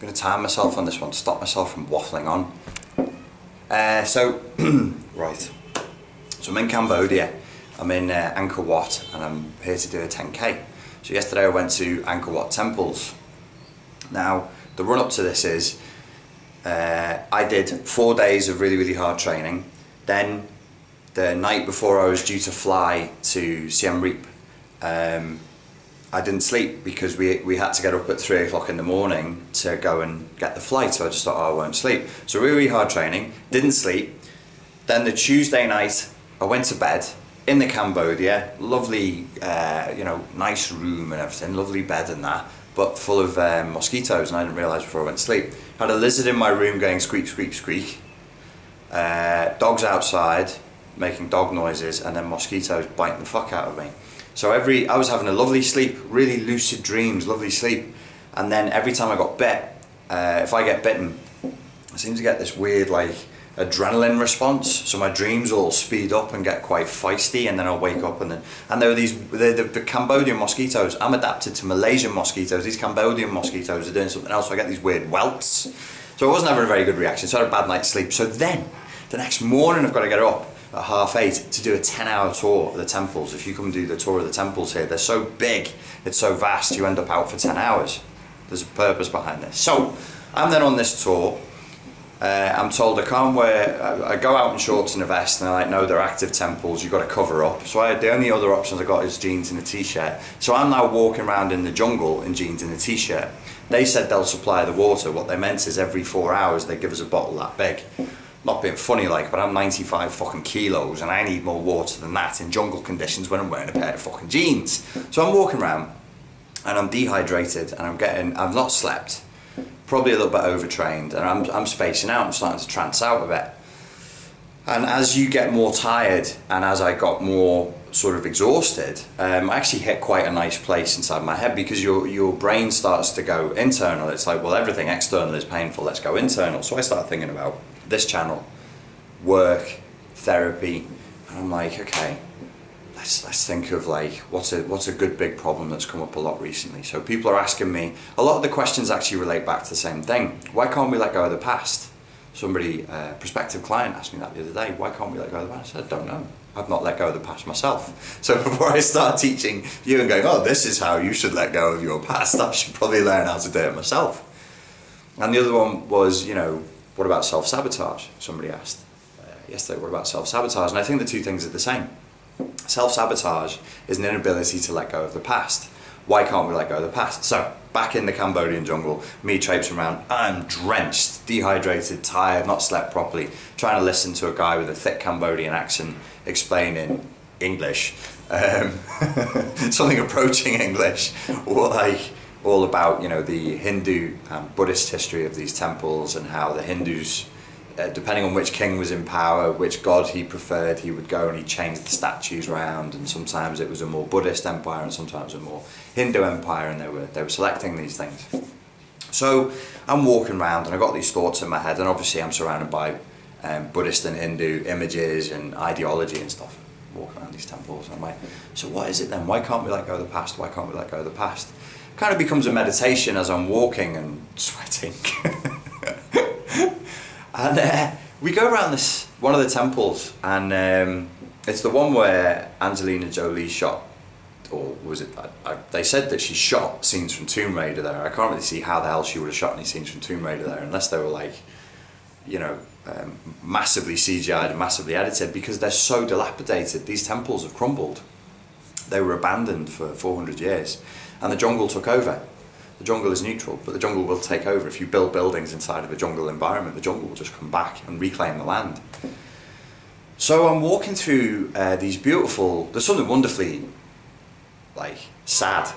going to time myself on this one to stop myself from waffling on. Right, so I'm in Cambodia, I'm in Angkor Wat, and I'm here to do a 10k. So yesterday I went to Angkor Wat temples. Now the run up to this is, I did 4 days of really hard training. Then the night before I was due to fly to Siem Reap, I didn't sleep because we had to get up at 3 o'clock in the morning to go and get the flight, so I just thought, oh, I won't sleep. So really hard training, didn't sleep. Then the Tuesday night I went to bed in the Cambodia, lovely, you know, nice room and everything, lovely bed and that, but full of mosquitoes, and I didn't realise before I went to sleep. Had a lizard in my room going squeak, squeak, squeak. Dogs outside making dog noises, and then mosquitoes biting the fuck out of me. So I was having a lovely sleep, really lucid dreams, lovely sleep, and then every time I got bit, if I get bitten, I seem to get this weird like adrenaline response, so my dreams all speed up and get quite feisty, and then I'll wake up and there were these, the Cambodian mosquitoes. I'm adapted to Malaysian mosquitoes, these Cambodian mosquitoes are doing something else, so I get these weird welts. So I wasn't having a very good reaction, so I had a bad night's sleep. So then, the next morning I've got to get up at 8:30 to do a 10-hour tour of the temples. If you come and do the tour of the temples here, they're so big, it's so vast, you end up out for 10 hours. There's a purpose behind this. So I'm then on this tour. I'm told I can't wear, I go out in shorts and a vest, and they're like, no, they're active temples, you've got to cover up. So the only other options I got is jeans and a t-shirt. So I'm now walking around in the jungle in jeans and a t-shirt. They said they'll supply the water. What they meant is every 4 hours they give us a bottle that big. Not being funny like, but I'm 95 fucking kilos and I need more water than that in jungle conditions when I'm wearing a pair of fucking jeans. So I'm walking around and I'm dehydrated and I've not slept, probably a little bit overtrained, and I'm spacing out, I'm starting to trance out a bit. And as you get more tired and as I got more sort of exhausted, I actually hit quite a nice place inside my head, because your brain starts to go internal. It's like, well, everything external is painful, let's go internal. So I started thinking about this channel, work, therapy, and I'm like, okay, let's think of like what's a good big problem that's come up a lot recently. So people are asking me, a lot of the questions actually relate back to the same thing. Why can't we let go of the past? Somebody, prospective client, asked me that the other day. Why can't we let go of the past? I said, I don't know. I've not let go of the past myself. So before I start teaching you and going, oh, this is how you should let go of your past, I should probably learn how to do it myself. And the other one was, you know, what about self-sabotage? Somebody asked yesterday, what about self-sabotage? And I think the two things are the same. Self-sabotage is an inability to let go of the past. Why can't we let go of the past? So, back in the Cambodian jungle, me traipsing around, I'm drenched, dehydrated, tired, not slept properly, trying to listen to a guy with a thick Cambodian accent explain in English, something approaching English, or like all about, you know, the Hindu and Buddhist history of these temples, and how the Hindus, depending on which king was in power, which god he preferred, he would go and he'd change the statues around, and sometimes it was a more Buddhist empire and sometimes a more Hindu empire, and they were selecting these things. So I'm walking around and I got these thoughts in my head, and obviously I'm surrounded by Buddhist and Hindu images and ideology and stuff. Walking around these temples, and I'm like, so what is it then? Why can't we let go of the past? Why can't we let go of the past? Kind of becomes a meditation as I'm walking and sweating. And we go around one of the temples, and it's the one where Angelina Jolie shot, or was it, they said that she shot scenes from Tomb Raider there. I can't really see how the hell she would have shot any scenes from Tomb Raider there, unless they were like, you know, massively CGI'd and massively edited, because they're so dilapidated. These temples have crumbled. They were abandoned for 400 years, and the jungle took over. The jungle is neutral, but the jungle will take over. If you build buildings inside of a jungle environment, the jungle will just come back and reclaim the land. So I'm walking through these beautiful, there's something wonderfully like sad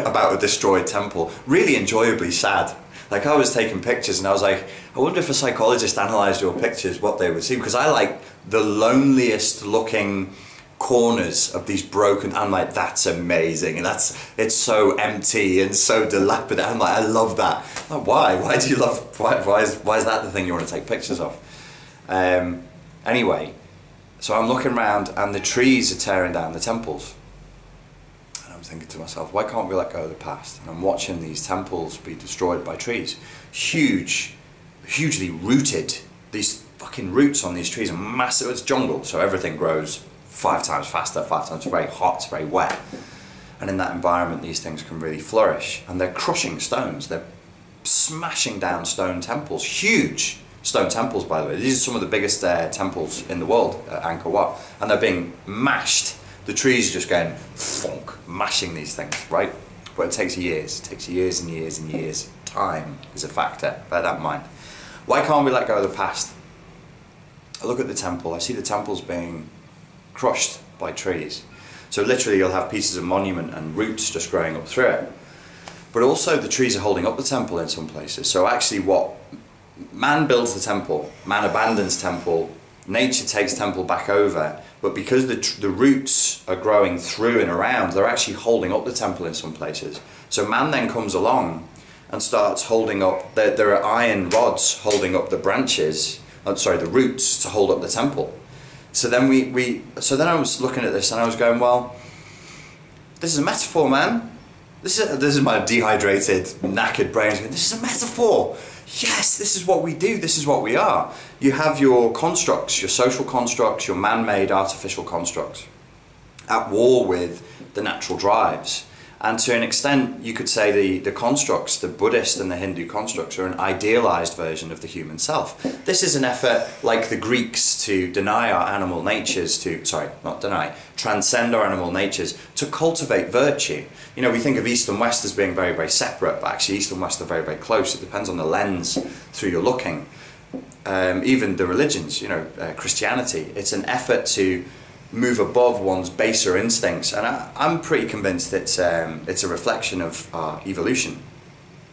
about a destroyed temple, really enjoyably sad. Like, I was taking pictures and I was like, I wonder if a psychologist analysed your pictures, what they would see, because I like the loneliest looking corners of these broken, I'm like, that's amazing, and it's so empty and so dilapidated. I'm like, I love that. I'm like, why do you love, why is that the thing you want to take pictures of? Anyway, so I'm looking around and the trees are tearing down the temples, and I'm thinking to myself, why can't we let go of the past? And I'm watching these temples be destroyed by trees. Hugely rooted. These fucking roots on these trees are massive. It's jungle, so everything grows 5 times faster, 5 times very hot, very wet. And in that environment, these things can really flourish. And they're crushing stones. They're smashing down stone temples. Huge stone temples, by the way. These are some of the biggest temples in the world at Angkor Wat. And they're being mashed. The trees are just going thunk, mashing these things, right? But it takes years. It takes years and years and years. Time is a factor. Bear that in mind. Why can't we let go of the past? I look at the temple. I see the temples being crushed by trees. So literally you'll have pieces of monument and roots just growing up through it. But also the trees are holding up the temple in some places. So actually man builds the temple, man abandons temple, nature takes temple back over, but because the roots are growing through and around, they're actually holding up the temple in some places. So man then comes along and starts holding up, there are iron rods holding up the branches, the roots to hold up the temple. So then so then I was looking at this and I was going, well, this is a metaphor, man. This is my dehydrated, knackered brain going, this is a metaphor. Yes, this is what we do, this is what we are. You have your constructs, your social constructs, your man-made artificial constructs, at war with the natural drives. And to an extent, you could say the constructs, the Buddhist and the Hindu constructs, are an idealized version of the human self. This is an effort, like the Greeks, to deny our animal natures, transcend our animal natures, to cultivate virtue. You know, we think of East and West as being very, very separate, but actually East and West are very, very close. It depends on the lens through you're looking. Even the religions, Christianity, it's an effort to move above one's baser instincts, and I'm pretty convinced it's a reflection of our evolution.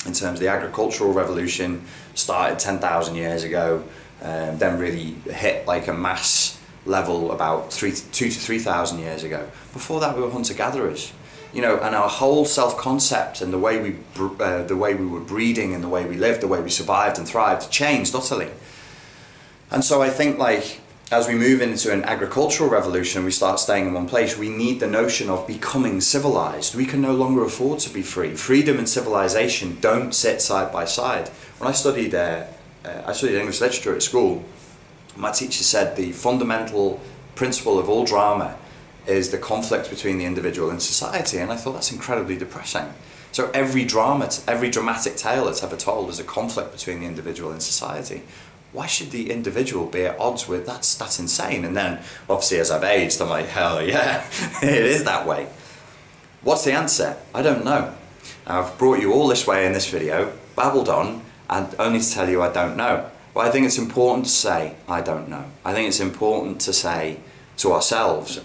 In terms of the agricultural revolution, started 10,000 years ago, then really hit like a mass level about 2 to 3,000 years ago. Before that, we were hunter-gatherers, and our whole self-concept and the way we were breeding and the way we lived, the way we survived and thrived, changed utterly. And so I think, like, as we move into an agricultural revolution, we start staying in one place, we need the notion of becoming civilized. We can no longer afford to be free. Freedom and civilization don't sit side by side. When I studied English literature at school, my teacher said the fundamental principle of all drama is the conflict between the individual and society, and I thought that's incredibly depressing. So every dramatic tale that's ever told is a conflict between the individual and society. Why should the individual be at odds with that's insane? And then obviously as I've aged, I'm like, hell yeah, it is that way. What's the answer? I don't know. I've brought you all this way in this video, babbled on, and only to tell you I don't know. But I think it's important to say I don't know. I think it's important to say to ourselves,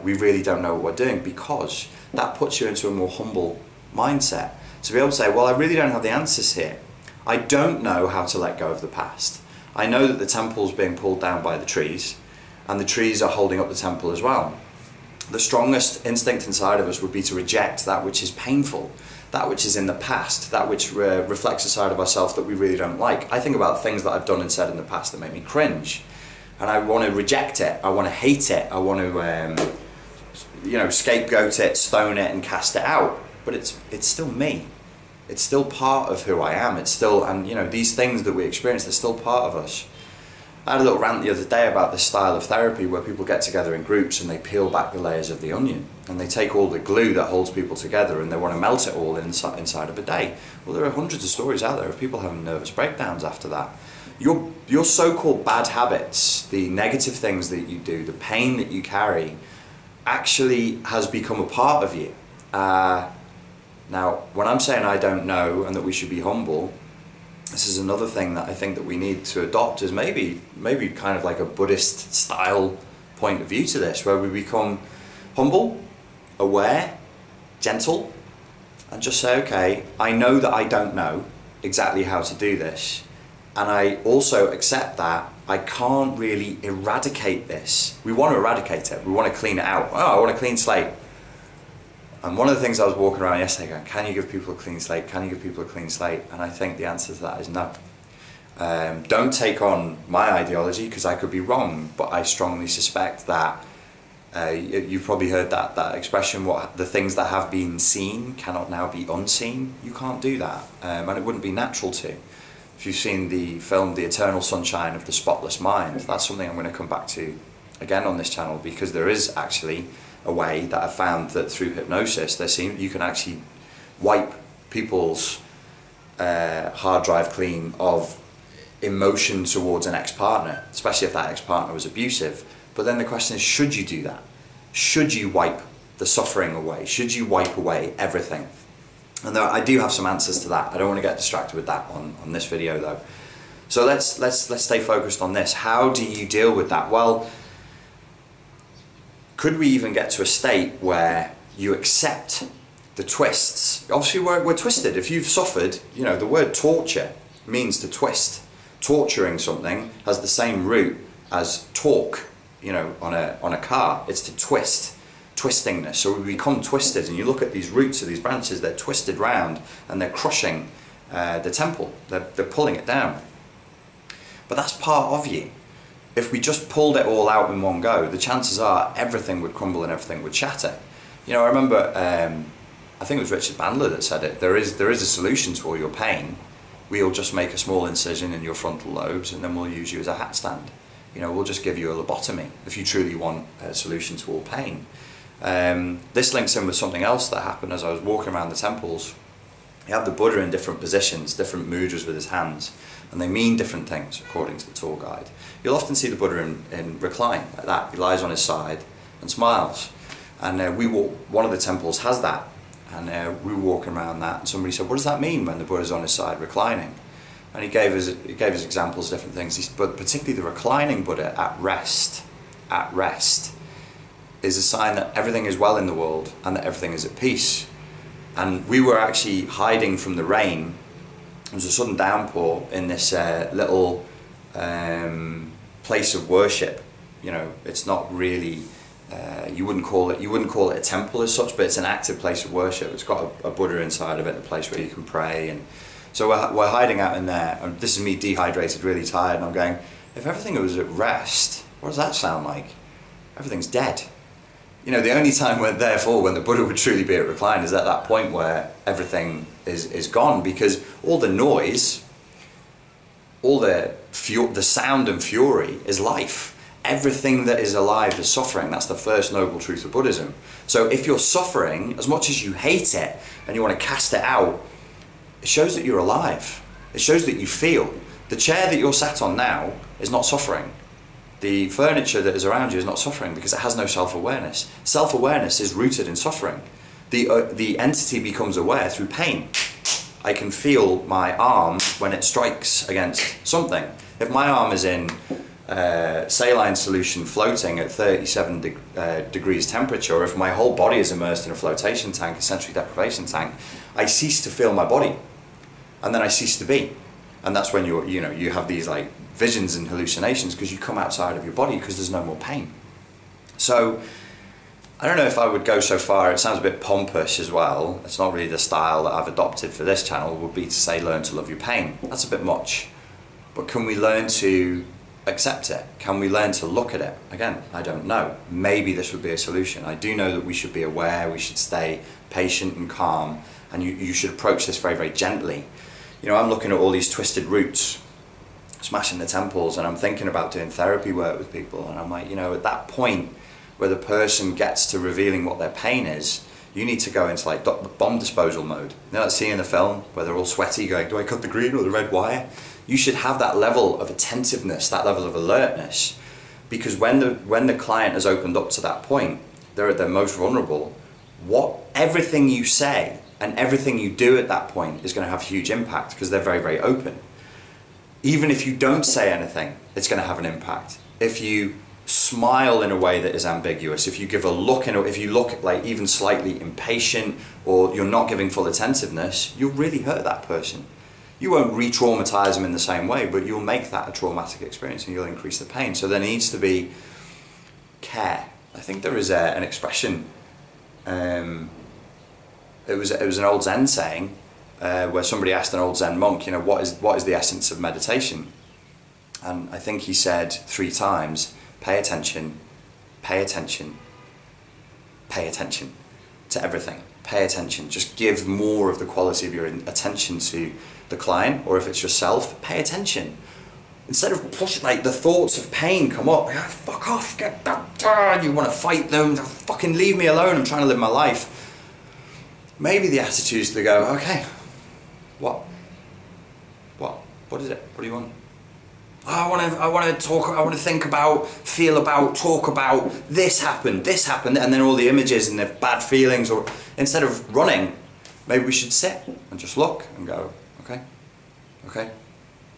we really don't know what we're doing, because that puts you into a more humble mindset. To be able to say, well, I really don't have the answers here. I don't know how to let go of the past. I know that the temple's being pulled down by the trees, and the trees are holding up the temple as well. The strongest instinct inside of us would be to reject that which is painful, that which is in the past, that which reflects a side of ourselves that we really don't like. I think about things that I've done and said in the past that make me cringe, and I want to reject it, I want to hate it, I want to scapegoat it, stone it and cast it out. But it's still me. It's still part of who I am. It's still, and these things that we experience, they're still part of us. I had a little rant the other day about this style of therapy where people get together in groups and they peel back the layers of the onion, and they take all the glue that holds people together and they want to melt it all inside of a day. Well, there are hundreds of stories out there of people having nervous breakdowns after that. Your so-called bad habits, the negative things that you do, the pain that you carry, actually has become a part of you. Now, when I'm saying I don't know and that we should be humble, this is another thing that I think that we need to adopt, is maybe kind of like a Buddhist style point of view to this, where we become humble, aware, gentle, and just say, okay, I know that I don't know exactly how to do this, and I also accept that I can't really eradicate this. We want to eradicate it, we want to clean it out. Oh, I want a clean slate. And one of the things I was walking around yesterday going, can you give people a clean slate? Can you give people a clean slate? And I think the answer to that is no. Don't take on my ideology, because I could be wrong, but I strongly suspect that You've probably heard that expression, the things that have been seen cannot now be unseen. You can't do that, and it wouldn't be natural to. If you've seen the film The Eternal Sunshine of the Spotless Mind, that's something I'm going to come back to again on this channel, because there is actually a way that I've found that through hypnosis you can actually wipe people's hard drive clean of emotion towards an ex-partner, especially if that ex-partner was abusive. But then the question is, should you do that? Should you wipe the suffering away? Should you wipe away everything? And I do have some answers to that. I don't want to get distracted with that on this video though. So let's stay focused on this. How do you deal with that? Well, could we even get to a state where you accept the twists? Obviously we're twisted. If you've suffered, you know, the word torture means to twist. Torturing something has the same root as torque, you know, on a car. It's to twist, twistingness. So we become twisted, and you look at these roots of these branches, they're twisted round and they're crushing the temple. They're pulling it down. But that's part of you. If we just pulled it all out in one go, the chances are everything would crumble and everything would shatter. You know, I remember, I think it was Richard Bandler that said it, there is a solution to all your pain. We'll just make a small incision in your frontal lobes and then we'll use you as a hat stand. You know, we'll just give you a lobotomy if you truly want a solution to all pain. This links in with something else that happened as I was walking around the temples. You have the Buddha in different positions, different mudras with his hands, and they mean different things according to the tour guide. You'll often see the Buddha in recline, like that. He lies on his side and smiles. And one of the temples has that. And we were walking around that, and somebody said, what does that mean when the Buddha's on his side reclining? And he gave us examples of different things, but particularly the reclining Buddha at rest, is a sign that everything is well in the world and that everything is at peace. And we were actually hiding from the rain. There was a sudden downpour in this little place of worship. You know, it's not really, you wouldn't call it a temple as such, but it's an active place of worship. It's got a Buddha inside of it, a place where you can pray. And so we're hiding out in there, and this is me dehydrated, really tired, and I'm going, if everything was at rest, what does that sound like? Everything's dead. You know, the only time when the Buddha would truly be at recline is at that point where everything is gone, because all the noise, all the sound and fury is life. Everything that is alive is suffering. That's the first noble truth of Buddhism. So if you're suffering, as much as you hate it and you want to cast it out, it shows that you're alive. It shows that you feel. The chair that you're sat on now is not suffering. The furniture that is around you is not suffering because it has no self-awareness. Self-awareness is rooted in suffering. The entity becomes aware through pain. I can feel my arm when it strikes against something. If my arm is in saline solution floating at 37 degrees temperature, or if my whole body is immersed in a flotation tank, a sensory deprivation tank, I cease to feel my body, and then I cease to be. And that's when you have these like visions and hallucinations, because you come outside of your body because there's no more pain. So I don't know if I would go so far, it sounds a bit pompous as well, it's not really the style that I've adopted for this channel, would be to say learn to love your pain. That's a bit much. But can we learn to accept it? Can we learn to look at it? Again, I don't know. Maybe this would be a solution. I do know that we should be aware, we should stay patient and calm, and you should approach this very, very gently. You know, I'm looking at all these twisted roots, smashing the temples, and I'm thinking about doing therapy work with people, and I'm like, you know, at that point where the person gets to revealing what their pain is, you need to go into like bomb disposal mode. You know that scene in the film where they're all sweaty going, do I cut the green or the red wire? You should have that level of attentiveness, that level of alertness, because when the client has opened up to that point, they're at their most vulnerable. Everything you say and everything you do at that point is going to have huge impact, because they're very, very open. Even if you don't say anything, it's going to have an impact. If you smile in a way that is ambiguous, if you give a look, if you look like even slightly impatient, or you're not giving full attentiveness, you'll really hurt that person. You won't re-traumatize them in the same way, but you'll make that a traumatic experience and you'll increase the pain. So there needs to be care. I think there is an expression, it was an old Zen saying, where somebody asked an old Zen monk, you know, what is the essence of meditation? And I think he said 3 times, pay attention, pay attention, pay attention to everything. Pay attention. Just give more of the quality of your attention to the client, or if it's yourself, pay attention. Instead of pushing, like, the thoughts of pain come up, like, fuck off, get that, you want to fight them, fucking leave me alone, I'm trying to live my life. Maybe the attitude is to go, okay, what is it? What do you want? Oh, I want to talk, I want to think about, feel about, talk about, this happened, and then all the images and the bad feelings, or instead of running, maybe we should sit and just look and go, okay.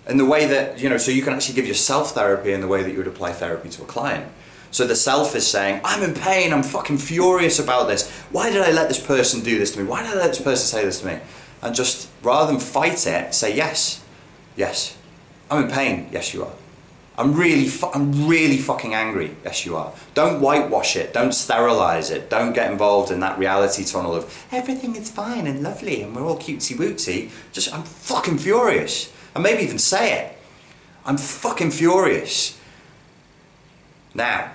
In the way that, you know, so you can actually give yourself therapy in the way that you would apply therapy to a client. So the self is saying, I'm in pain, I'm fucking furious about this. Why did I let this person do this to me? Why did I let this person say this to me? And just, rather than fight it, say yes. Yes. I'm in pain. Yes, you are. I'm really fucking angry. Yes, you are. Don't whitewash it. Don't sterilize it. Don't get involved in that reality tunnel of everything is fine and lovely and we're all cutesy wootsy. Just, I'm fucking furious. And maybe even say it. I'm fucking furious. Now.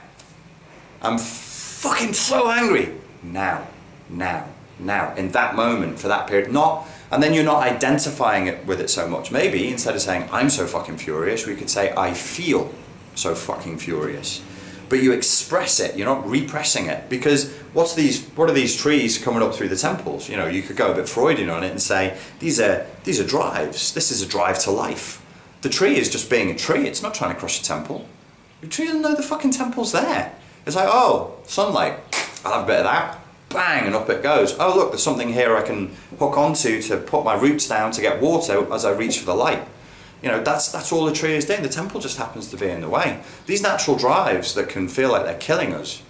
I'm fucking so angry. Now. In that moment, for that period. And then you're not identifying it with it so much. Maybe instead of saying, I'm so fucking furious, we could say, I feel so fucking furious. But you express it, you're not repressing it. Because what are these trees coming up through the temples? You know, you could go a bit Freudian on it and say, these are drives. This is a drive to life. The tree is just being a tree. It's not trying to crush a temple. The tree doesn't know the fucking temple's there. It's like, oh, sunlight, I'll have a bit of that. Bang, and up it goes. Oh look, there's something here I can hook onto to put my roots down to get water as I reach for the light. You know, that's all the tree is doing. The temple just happens to be in the way. These natural drives that can feel like they're killing us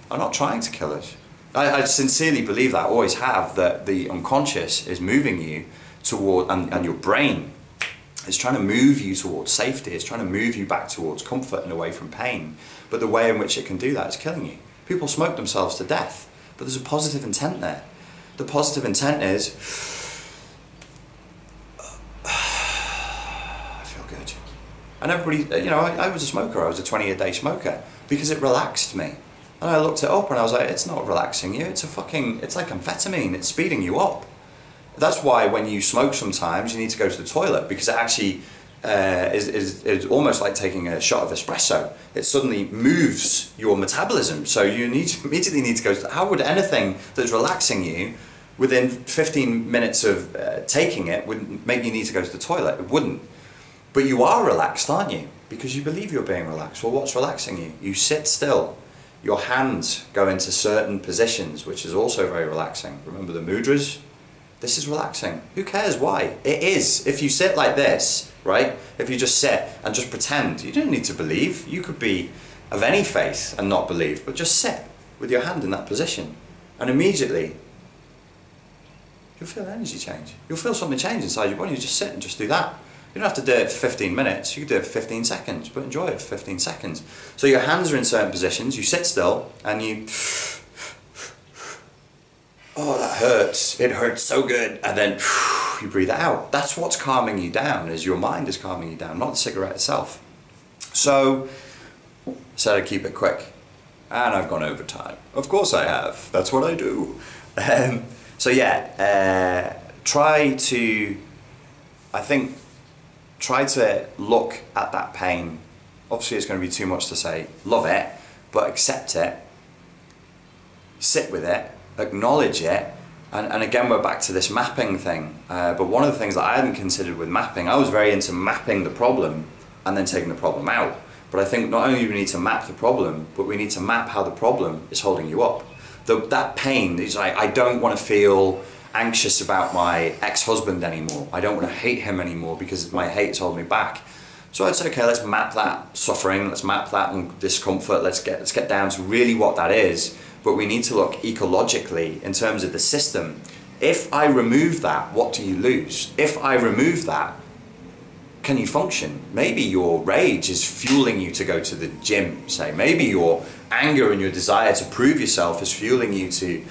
are not trying to kill us. I sincerely believe that, always have, that the unconscious is moving you toward, and your brain is trying to move you towards safety. It's trying to move you back towards comfort and away from pain. But the way in which it can do that is killing you. People smoke themselves to death. But there's a positive intent there. The positive intent is, I feel good. And everybody, you know, I was a smoker, I was a 20-a-day smoker, because it relaxed me. And I looked it up and I was like, it's not relaxing you, it's like amphetamine, it's speeding you up. That's why when you smoke sometimes, you need to go to the toilet, because it actually is almost like taking a shot of espresso. It suddenly moves your metabolism, so you immediately need to go. How would anything that's relaxing you within 15 minutes of taking it would make you need to go to the toilet? It wouldn't. But you are relaxed, aren't you? Because you believe you're being relaxed. Well, what's relaxing you? You sit still. Your hands go into certain positions, which is also very relaxing. Remember the mudras? This is relaxing. Who cares why? It is. If you sit like this, right? If you just sit and just pretend, you don't need to believe. You could be of any faith and not believe, but just sit with your hand in that position. And immediately, you'll feel energy change. You'll feel something change inside your body. You just sit and just do that. You don't have to do it for 15 minutes. You can do it for 15 seconds, but enjoy it for 15 seconds. So your hands are in certain positions. You sit still and you... Oh, that hurts. It hurts so good. And then you breathe it out. That's what's calming you down, is your mind is calming you down, not the cigarette itself. So, I said I'd keep it quick. And I've gone over time. Of course I have. That's what I do. So yeah, try to look at that pain. Obviously it's going to be too much to say, love it, but accept it. Sit with it. Acknowledge it, and again we're back to this mapping thing, but one of the things that I hadn't considered with mapping, I was very into mapping the problem and then taking the problem out, but I think not only do we need to map the problem, but we need to map how the problem is holding you up. That pain is like, I don't want to feel anxious about my ex-husband anymore, I don't want to hate him anymore because my hate's holding me back. So I'd say, okay, let's map that suffering, let's map that discomfort, let's get down to really what that is. But we need to look ecologically in terms of the system. If I remove that, what do you lose? If I remove that, can you function? Maybe your rage is fueling you to go to the gym, say. Maybe your anger and your desire to prove yourself is fueling you to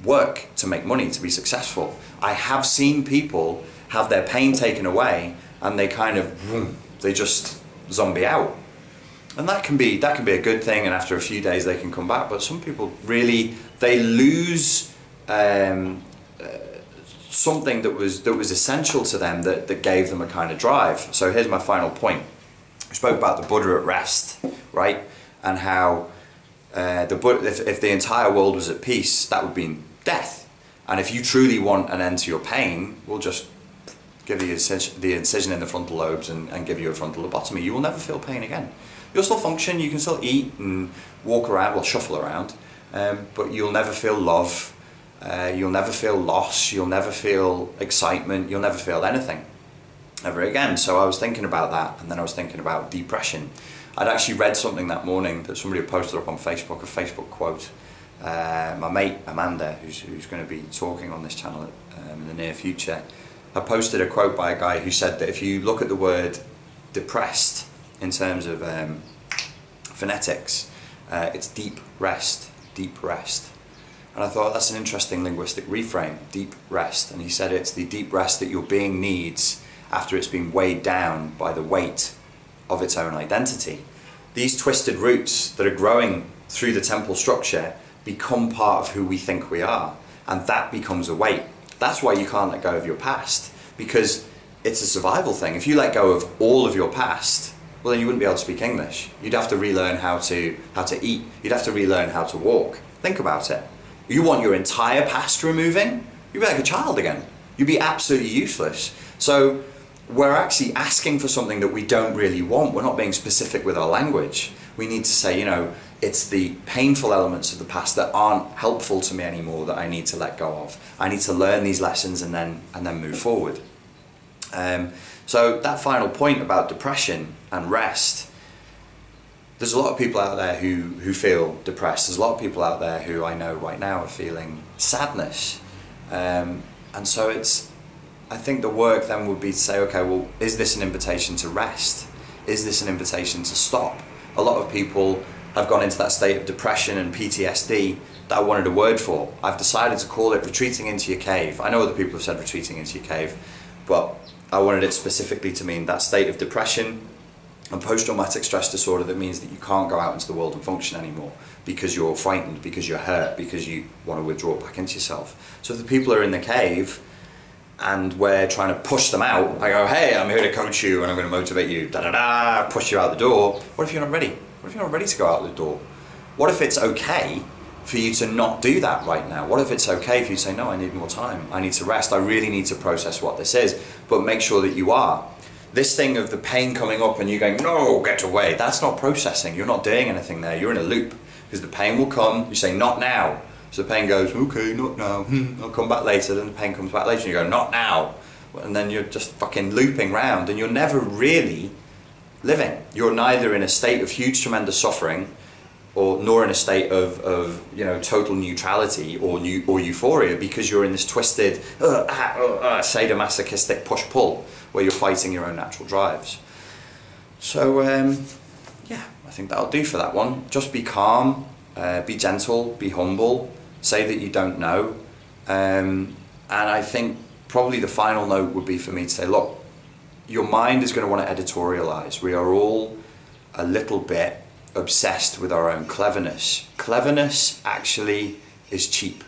work, to make money, to be successful. I have seen people have their pain taken away and they kind of, they just zombie out. And that can be a good thing, and after a few days they can come back. But some people really, they lose something that was essential to them, that gave them a kind of drive. So here's my final point. We spoke about the Buddha at rest, right? And how the Buddha, if the entire world was at peace, that would mean death. And if you truly want an end to your pain, we'll just give you the incision in the frontal lobes and give you a frontal lobotomy. You will never feel pain again. You'll still function, you can still eat and walk around, well, shuffle around, but you'll never feel love, you'll never feel loss, you'll never feel excitement, you'll never feel anything ever again. So I was thinking about that, and then I was thinking about depression. I'd actually read something that morning that somebody had posted up on Facebook, a Facebook quote. My mate Amanda, who's going to be talking on this channel in the near future, I posted a quote by a guy who said that if you look at the word depressed in terms of phonetics, it's deep rest, deep rest. And I thought that's an interesting linguistic reframe, deep rest. And he said it's the deep rest that your being needs after it's been weighed down by the weight of its own identity. These twisted roots that are growing through the temple structure become part of who we think we are, and that becomes a weight. That's why you can't let go of your past, because it's a survival thing. If you let go of all of your past, well, then you wouldn't be able to speak English. You'd have to relearn how to eat. You'd have to relearn how to walk. Think about it. You want your entire past removing? You'd be like a child again. You'd be absolutely useless. So we're actually asking for something that we don't really want. We're not being specific with our language. We need to say, you know, it's the painful elements of the past that aren't helpful to me anymore that I need to let go of. I need to learn these lessons and then move forward. So that final point about depression and rest, there's a lot of people out there who feel depressed. There's a lot of people out there who I know right now are feeling sadness. And so I think the work then would be to say, okay, well, is this an invitation to rest? Is this an invitation to stop? A lot of people have gone into that state of depression and PTSD that I wanted a word for. I've decided to call it retreating into your cave. I know other people have said retreating into your cave, but I wanted it specifically to mean that state of depression and post-traumatic stress disorder that means that you can't go out into the world and function anymore because you're frightened, because you're hurt, because you want to withdraw back into yourself. So if the people are in the cave and we're trying to push them out, I go, hey, I'm here to coach you and I'm going to motivate you, da-da-da, push you out the door. What if you're not ready? What if you're not ready to go out the door? What if it's okay for you to not do that right now? What if it's okay for you to say, no, I need more time, I need to rest, I really need to process what this is, but make sure that you are. This thing of the pain coming up and you going, no, get away, that's not processing, you're not doing anything there, you're in a loop, because the pain will come, you say, not now, so the pain goes, okay, not now, I'll come back later, then the pain comes back later, and you go, not now, and then you're just fucking looping round, and you're never really living. You're neither in a state of huge, tremendous suffering, nor in a state of you know, total neutrality or euphoria, because you're in this twisted sadomasochistic push-pull where you're fighting your own natural drives. So yeah, I think that'll do for that one. Just be calm, be gentle, be humble, say that you don't know, and I think probably the final note would be for me to say, look, your mind is going to want to editorialize. We are all a little bit obsessed with our own cleverness. Cleverness actually is cheap.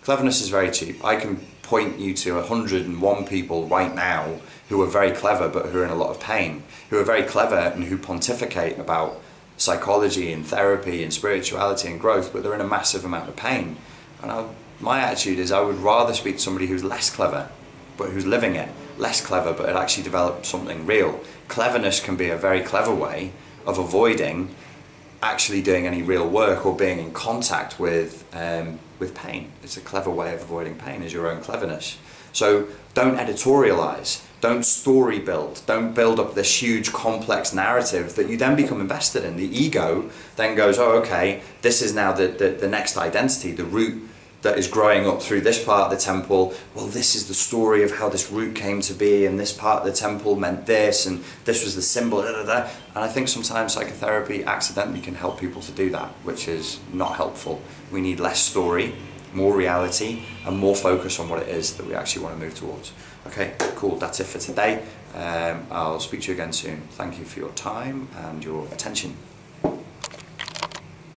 Cleverness is very cheap. I can point you to 101 people right now who are very clever but who are in a lot of pain, who are very clever and who pontificate about psychology and therapy and spirituality and growth, but they're in a massive amount of pain. And my attitude is I would rather speak to somebody who's less clever but who's living it, less clever but had actually developed something real. Cleverness can be a very clever way of avoiding actually doing any real work or being in contact with pain. It's a clever way of avoiding pain, is your own cleverness. So don't editorialize, don't story build, don't build up this huge complex narrative that you then become invested in. The ego then goes, oh okay, this is now the next identity, the root that is growing up through this part of the temple. Well, this is the story of how this root came to be, and this part of the temple meant this, and this was the symbol, da, da, da. And I think sometimes psychotherapy accidentally can help people to do that, which is not helpful. We need less story, more reality, and more focus on what it is that we actually want to move towards. Okay, cool, that's it for today. I'll speak to you again soon. Thank you for your time and your attention.